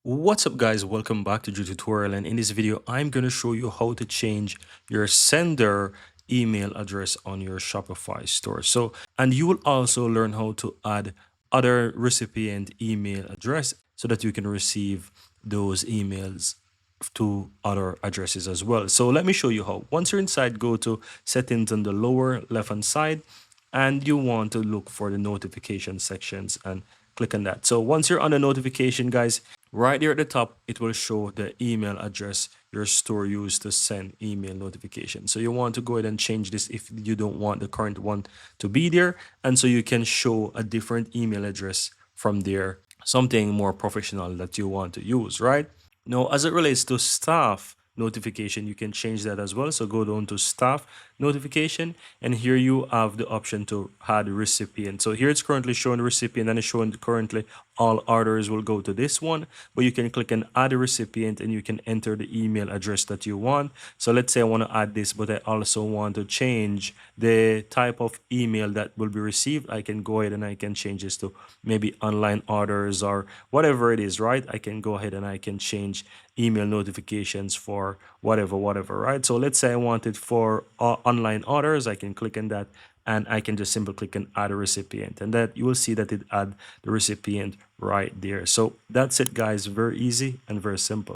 What's up guys, welcome back to the tutorial, and in this video I'm going to show you how to change your sender email address on your Shopify store. And you will also learn how to add other recipient email address so that you can receive those emails to other addresses as well. So let me show you how. Once you're inside, go to settings on the lower left hand side, and you want to look for the notification sections and click on that. So once you're on the notification, guys, right there at the top, it will show the email address your store used to send email notifications. So you want to go ahead and change this if you don't want the current one to be there. And so you can show a different email address from there, something more professional that you want to use, right? Now, as it relates to staff notification, you can change that as well. So go down to staff notification, and here you have the option to add recipient. So here it's currently showing recipient, and it's showing currently all orders will go to this one, but you can click on add a recipient and you can enter the email address that you want. So let's say I want to add this, but I also want to change the type of email that will be received. I can go ahead and I can change this to maybe online orders or whatever it is, right? I can go ahead and I can change email notifications for whatever, right? So let's say I want it for online orders. I can click on that and I can just simply click on add a recipient, and that you will see that it add the recipient right there. So that's it guys, very easy and very simple.